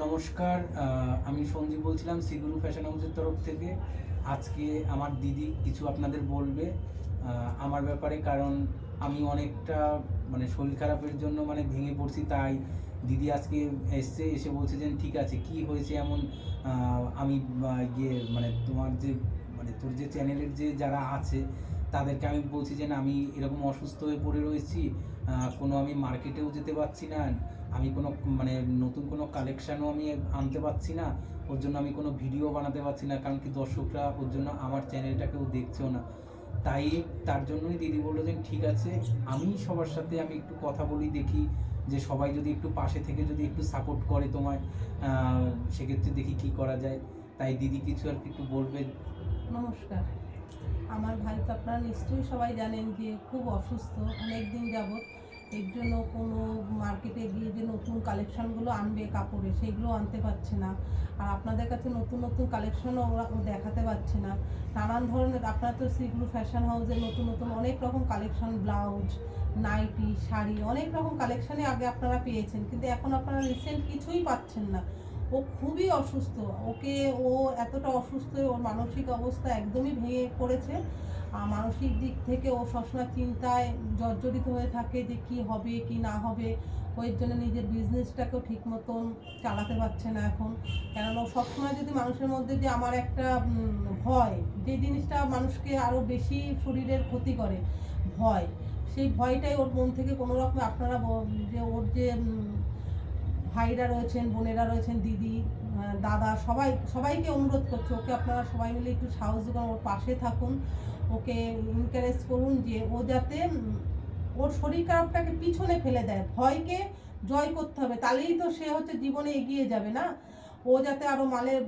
নমস্কার, আমি সঞ্জীব বলছিলাম শ্রীগুরু ফ্যাশন হাউসের তরফ থেকে। আজকে আমার দিদি কিছু আপনাদের বলবে আমার ব্যাপারে, কারণ আমি অনেকটা শরীর খারাপের জন্য ভেঙে পড়ছি। তাই দিদি আজকে এসে বলছে যে ঠিক আছে, কি হয়েছে এমন। আমি ইয়ে তোমার যে তোর যে চ্যানেলের যে যারা আছে তাদেরকে আমি বলছি যে না, আমি এরকম অসুস্থ হয়ে পড়ে রয়েছি, কোনো আমি মার্কেটেও যেতে পারছি না, আমি কোনো নতুন কোনো কালেকশানও আমি আনতে পারছি না, ওর জন্য আমি কোনো ভিডিও বানাতে পারছি না, কারণ কি দর্শকরা ওর জন্য আমার চ্যানেলটাকেও দেখছেও না। তাই তার জন্যই দিদি বললো যে ঠিক আছে, আমি সবার সাথে আমি একটু কথা বলি, দেখি যে সবাই যদি একটু পাশে থেকে যদি একটু সাপোর্ট করে তোমায়, সেক্ষেত্রে দেখি কি করা যায়। তাই দিদি কিছু আর কি একটু বলবেন। নমস্কার। আমার ভাই তো আপনারা নিশ্চয়ই সবাই জানেন যে খুব অসুস্থ অনেক দিন যাবৎ। এর জন্য কোনো মার্কেটে গিয়ে যে নতুন কালেকশানগুলো আনবে কাপড়ে সেগুলো আনতে পারছে না। আর আপনাদের কাছে নতুন নতুন কালেকশানও ওরা দেখাতে পারছে না। নানান ধরনের আপনারা তো শ্রীগুরু ফ্যাশন হাউসে নতুন নতুন অনেক রকম কালেকশান, ব্লাউজ, নাইটি, শাড়ি, অনেক রকম কালেকশানই আগে আপনারা পেয়েছেন, কিন্তু এখন আপনারা রিসেন্ট কিছুই পাচ্ছেন না। ও খুবই অসুস্থ। ও এতটা অসুস্থ, ওর মানসিক অবস্থা একদমই ভেঙে পড়েছে। মানসিক দিক থেকে ও সবসময় চিন্তায় জর্জরিত হয়ে থাকে যে কি হবে কি না হবে। ওর জন্য নিজের বিজনেসটাকেও ঠিক মতন চালাতে পারছে না এখন। কেননা ও সবসময় যদি মানুষের মধ্যে যে আমার একটা ভয়, যে জিনিসটা মানুষকে আরও বেশি শরীরের ক্ষতি করে, ভয়, সেই ভয়টাই ওর মন থেকে কোনো রকম আপনারা যে ওর যে ভাইরা রয়েছেন, বোনেরা রয়েছেন, দিদি, দাদা, সবাইকে অনুরোধ করছে ওকে আপনারা সবাই মিলে একটু সাহস দিন, ওর পাশে থাকুন, ওকে এনকারেজ করুন যে ও যাতে ওর শরীর খারাপটাকে পিছনে ফেলে দেয়। ভয়কে জয় করতে হবে, তাহলেই তো সে হচ্ছে জীবনে এগিয়ে যাবে না। ও যাতে আরও মালের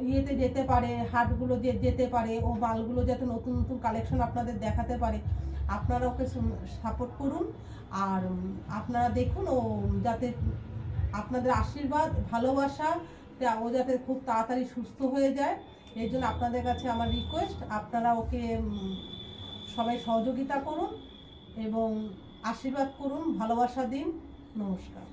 ইয়েতে যেতে পারে, হাটগুলো যেতে পারে, ও মালগুলো যাতে নতুন নতুন কালেকশন আপনাদের দেখাতে পারে। আপনারা ওকে সাপোর্ট করুন। আর আপনারা দেখুন ও যাতে আপনাদের আশীর্বাদ, ভালোবাসা, ও যাতে খুব তাড়াতাড়ি সুস্থ হয়ে যায়। এই জন্য আপনাদের কাছে আমার রিকোয়েস্ট, আপনারা ওকে সবাই সহযোগিতা করুন এবং আশীর্বাদ করুন, ভালোবাসা দিন। নমস্কার।